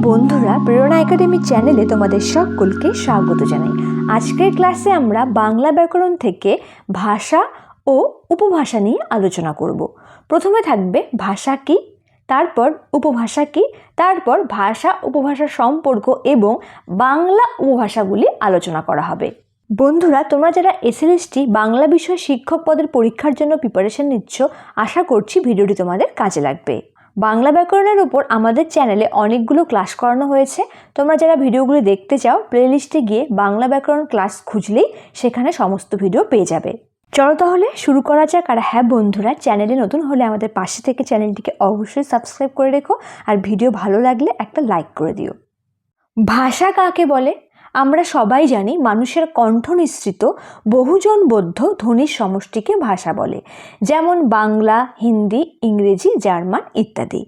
বন্ধুরা, প্রেরণা একাডেমি চ্যানেলে তোমাদের সকলকে স্বাগত জানাই। আজকের ক্লাসে আমরা বাংলা ব্যাকরণ থেকে ভাষা ও উপভাষা নিয়ে আলোচনা করব। প্রথমে থাকবে ভাষা কি, তারপর উপভাষা কি, তারপর ভাষা উপভাষার সম্পর্ক এবং বাংলা উপভাষাগুলি আলোচনা করা হবে। বন্ধুরা, তোমরা যারা এসএলএসটি বাংলা বিষয় শিক্ষক পদের পরীক্ষার জন্য প্রিপারেশন নিচ্ছ, আশা করছি ভিডিওটি তোমাদের কাজে লাগবে। বাংলা ব্যাকরণের উপর আমাদের চ্যানেলে অনেকগুলো ক্লাস করানো হয়েছে। তোমরা যারা ভিডিওগুলি দেখতে চাও, প্লেলিস্টে গিয়ে বাংলা ব্যাকরণ ক্লাস খুঁজলেই সেখানে সমস্ত ভিডিও পেয়ে যাবে। চলো তাহলে শুরু করা যাক। আর হ্যাঁ বন্ধুরা, চ্যানেলে নতুন হলে আমাদের পাশে থেকে চ্যানেলটিকে অবশ্যই সাবস্ক্রাইব করে রেখো, আর ভিডিও ভালো লাগলে একটা লাইক করে দিও। ভাষা কাকে বলে? আমরা সবাই জানি মানুষের কণ্ঠ নিঃসৃত বহুজনবদ্ধ ধ্বনির সমষ্টিকে ভাষা বলে, যেমন বাংলা, হিন্দি, ইংরেজি, জার্মান ইত্যাদি।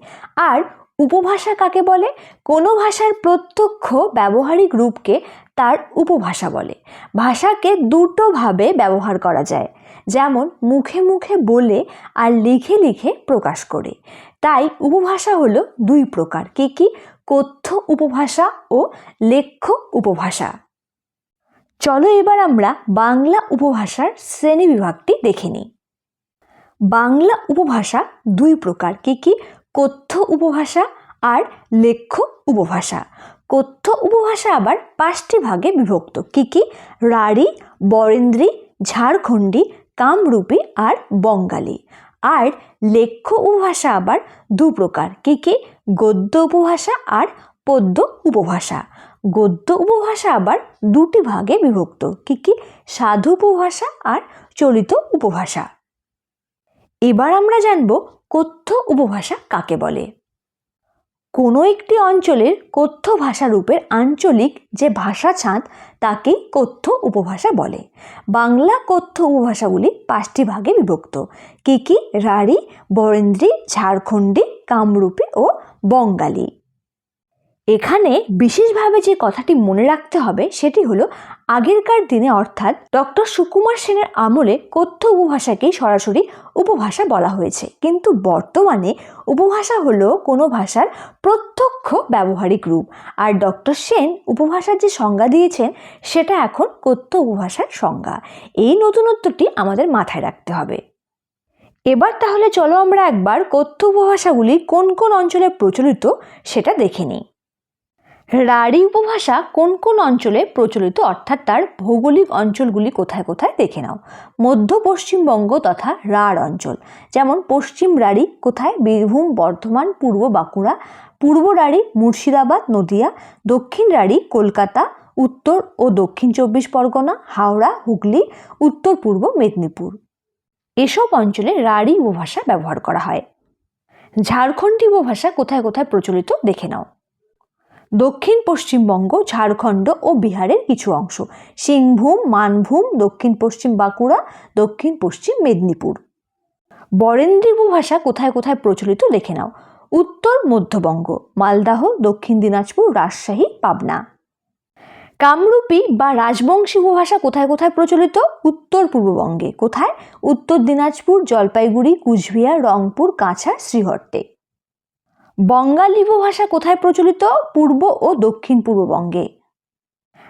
আর উপভাষা কাকে বলে? কোনো ভাষার প্রত্যক্ষ ব্যবহারিক রূপকে তার উপভাষা বলে। ভাষাকে দুটোভাবে ব্যবহার করা যায়, যেমন মুখে মুখে বলে আর লিখে লিখে প্রকাশ করে। তাই উপভাষা হলো দুই প্রকার। কি? কথ্য উপভাষা ও লেখ্য উপভাষা। চলো এবার আমরা বাংলা উপভাষার শ্রেণী বিভাগটি দেখে নিই। বাংলা উপভাষা দুই প্রকার। কি? কথ্য উপভাষা আর লেখ্য উপভাষা। কথ্য উপভাষা আবার 5টি ভাগে বিভক্ত। কি? রাঢ়ী, বরেন্দ্রী, ঝাড়খণ্ডী, কামরূপী আর বঙ্গালী। আর লেখ্য উপভাষা আবার দু প্রকার। কি? গদ্য উপভাষা আর পদ্য উপভাষা। গদ্য উপভাষা আবার 2টি ভাগে বিভক্ত। কি? সাধু উপভাষা আর চলিত উপভাষা। এবার আমরা জানব কথ্য উপভাষা কাকে বলে। কোনো একটি অঞ্চলের কথ্য ভাষা রূপের আঞ্চলিক যে ভাষা ছাঁদ তাকেই কথ্য উপভাষা বলে। বাংলা কথ্য উপভাষাগুলি 5টি ভাগে বিভক্ত। কি? রাঢ়ী, বরেন্দ্রী, ঝাড়খণ্ডী, কামরূপী ও বঙ্গালী। এখানে বিশেষভাবে যে কথাটি মনে রাখতে হবে সেটি হলো, আগেরকার দিনে অর্থাৎ ডক্টর সুকুমার সেনের আমলে কথ্য উপভাষাকেই সরাসরি উপভাষা বলা হয়েছে, কিন্তু বর্তমানে উপভাষা হলো কোনো ভাষার প্রত্যক্ষ ব্যবহারিক রূপ। আর ডক্টর সেন উপভাষার যে সংজ্ঞা দিয়েছেন সেটা এখন কথ্য উপভাষার সংজ্ঞা। এই নতুনত্বটি আমাদের মাথায় রাখতে হবে। এবার তাহলে চলো আমরা একবার কথ্য উপভাষাগুলি কোন কোন অঞ্চলে প্রচলিত সেটা দেখে নিই। রাঢ়ী উপভাষা কোন কোন অঞ্চলে প্রচলিত, অর্থাৎ তার ভৌগোলিক অঞ্চলগুলি কোথায় কোথায় দেখে নাও। মধ্য পশ্চিমবঙ্গ তথা রাঢ় অঞ্চল, যেমন পশ্চিম রাঢ়ী কোথায়? বীরভূম, বর্ধমান, পূর্ব বাঁকুড়া। পূর্ব রাঢ়ী মুর্শিদাবাদ, নদিয়া। দক্ষিণ রাঢ়ী কলকাতা, উত্তর ও দক্ষিণ 24 পরগনা, হাওড়া, হুগলি, উত্তর পূর্ব মেদিনীপুর। এসব অঞ্চলে রাঢ়ী উপভাষা ব্যবহার করা হয়। ঝাড়খণ্ডী উপভাষা কোথায় কোথায় প্রচলিত দেখে নাও। দক্ষিণ পশ্চিমবঙ্গ, ঝাড়খণ্ড ও বিহারের কিছু অংশ, সিংভূম, মানভূম, দক্ষিণ পশ্চিম বাঁকুড়া, দক্ষিণ পশ্চিম মেদিনীপুর। বরেন্দ্রী উপভাষা কোথায় কোথায় প্রচলিত দেখে নাও। উত্তর মধ্যবঙ্গ, মালদহ, দক্ষিণ দিনাজপুর, রাজশাহী, পাবনা। কামরূপী বা রাজবংশী উপভাষা কোথায় কোথায় প্রচলিত? উত্তর পূর্ববঙ্গে। কোথায়? উত্তর দিনাজপুর, জলপাইগুড়ি, কুচবিহার, রংপুর, কাছাড়, শ্রীহট্টে। বঙ্গালী উপভাষা কোথায় প্রচলিত? পূর্ব ও দক্ষিণ পূর্ববঙ্গে।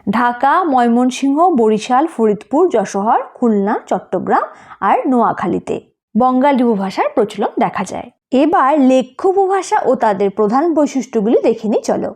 ঢাকা, ময়মনসিংহ, বরিশাল, ফরিদপুর, যশোর, খুলনা, চট্টগ্রাম আর নোয়াখালীতে বঙ্গালী উপভাষার প্রচলন দেখা যায়। এবার লেখ্য উপভাষা ও তাদের প্রধান বৈশিষ্ট্যগুলি দেখে নিই চলো।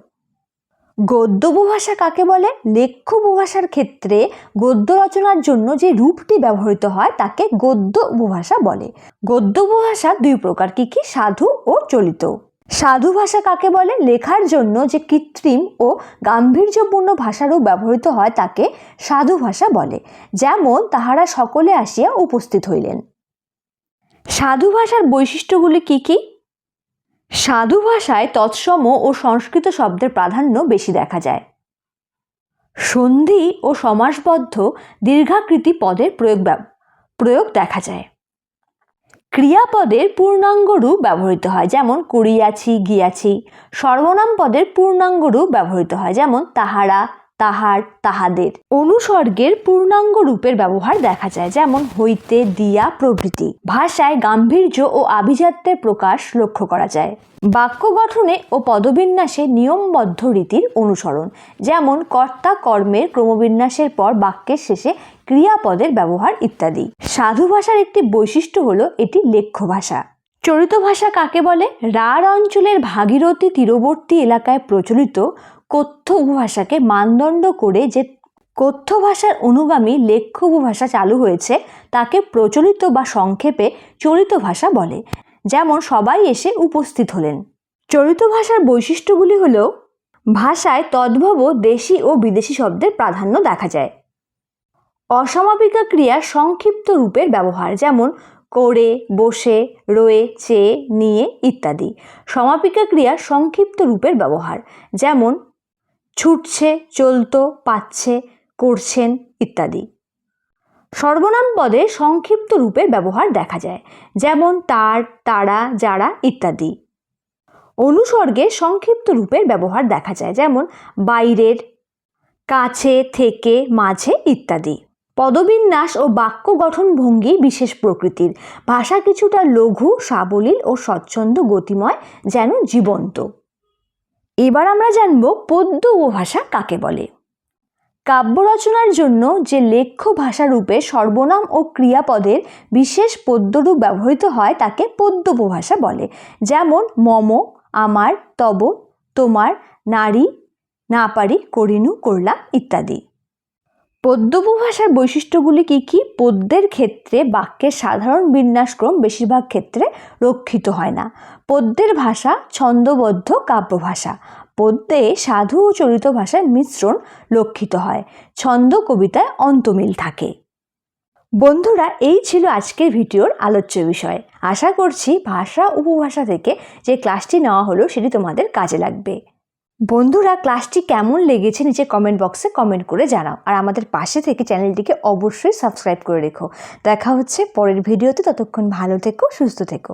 গদ্য উপভাষা কাকে বলে? লেখ্য উপভাষার ক্ষেত্রে গদ্য রচনার জন্য যে রূপটি ব্যবহৃত হয় তাকে গদ্য উপভাষা বলে। গদ্য উপভাষা দুই প্রকার। কি? সাধু ও চলিত। সাধু ভাষা কাকে বলে? লেখার জন্য যে কৃত্রিম ও গাম্ভীর্যপূর্ণ ভাষারূপ ব্যবহৃত হয় তাকে সাধু ভাষা বলে, যেমন তাহারা সকলে আসিয়া উপস্থিত হইলেন। সাধু ভাষার বৈশিষ্ট্যগুলি কি? সাধু ভাষায় তৎসম ও সংস্কৃত শব্দের প্রাধান্য বেশি দেখা যায়। সন্ধি ও সমাসবদ্ধ দীর্ঘাকৃতি পদের প্রয়োগ দেখা যায়। ক্রিয়াপদের পূর্ণাঙ্গ রূপ ব্যবহৃত হয়, যেমন করিয়াছি, গিয়াছি। সর্বনাম পদের পূর্ণাঙ্গ রূপ ব্যবহৃত হয়, যেমন তাহারা, তাহার, তাহাদের। অনুসর্গের পূর্ণাঙ্গ রূপের ব্যবহার দেখা যায়, যেমন হইতে, দিয়া প্রভৃতি। ভাষায় গাম্ভীর্য ও আভিজাত্যের প্রকাশ লক্ষ্য করা যায়। বাক্য গঠনে ও পদবিন্যাসে নিয়মবদ্ধ রীতির অনুসরণ, যেমন কর্তা কর্মের ক্রমবিন্যাসের পর বাক্যের শেষে ক্রিয়াপদের ব্যবহার ইত্যাদি। সাধু ভাষার একটি বৈশিষ্ট্য হলো এটি লেখ্য ভাষা। চরিত ভাষা কাকে বলে? রাঢ় অঞ্চলের ভাগীরথী তীরবর্তী এলাকায় প্রচলিত কথ্য উপভাষাকে মানদণ্ড করে যে কথ্য ভাষার অনুগামী লেখ্য উপভাষা চালু হয়েছে তাকে প্রচলিত বা সংক্ষেপে চলিত ভাষা বলে। যেমন সবাই এসে উপস্থিত হলেন। চলিত ভাষার বৈশিষ্ট্যগুলি হল ভাষায় তদ্ভব দেশি ও বিদেশি শব্দের প্রাধান্য দেখা যায়। অসমাপিকা ক্রিয়ার সংক্ষিপ্ত রূপের ব্যবহার, যেমন করে, বসে, রয়ে, চেয়ে, নিয়ে ইত্যাদি। সমাপিকা ক্রিয়ার সংক্ষিপ্ত রূপের ব্যবহার, যেমন ছুটছে, চলতো, পাচ্ছে, করছেন ইত্যাদি। সর্বনাম পদে সংক্ষিপ্ত রূপের ব্যবহার দেখা যায়, যেমন তার, তারা, যারা ইত্যাদি। অনুসর্গের সংক্ষিপ্ত রূপের ব্যবহার দেখা যায়, যেমন বাইরের, কাছে, থেকে, মাঝে ইত্যাদি। পদবিন্যাস ও বাক্য গঠন ভঙ্গি বিশেষ প্রকৃতির। ভাষা কিছুটা লঘু, সাবলীল ও স্বচ্ছন্দ গতিময়, যেন জীবন্ত। এবার আমরা জানব পদ্য উপভাষা কাকে বলে। কাব্য রচনার জন্য যে লেখ্য ভাষা রূপে সর্বনাম ও ক্রিয়াপদের বিশেষ পদ্যরূপ ব্যবহৃত হয় তাকে পদ্য উপভাষা বলে, যেমন মম, আমার, তব, তোমার, নারী, না পারি, করিনু, করলাম ইত্যাদি। পদ্য উপভাষার বৈশিষ্ট্যগুলি কি কি? পদ্যের ক্ষেত্রে বাক্যের সাধারণ বিন্যাসক্রম বেশিরভাগ ক্ষেত্রে রক্ষিত হয় না। পদ্যের ভাষা ছন্দবদ্ধ কাব্য ভাষা। পদ্যে সাধু ও চলিত ভাষার মিশ্রণ লক্ষিত হয়। ছন্দ কবিতায় অন্তমিল থাকে। বন্ধুরা, এই ছিল আজকের ভিডিওর আলোচ্য বিষয়। আশা করছি ভাষা উপভাষা থেকে যে ক্লাসটি নেওয়া হলো সেটি তোমাদের কাজে লাগবে। বন্ধুরা, ক্লাসটি কেমন লেগেছে নিচে কমেন্ট বক্সে কমেন্ট করে জানাও। আর আমাদের পাশে থেকে চ্যানেলটিকে অবশ্যই সাবস্ক্রাইব করে রেখো। দেখা হচ্ছে পরের ভিডিওতে। ততক্ষণ ভালো থেকো, সুস্থ থেকো।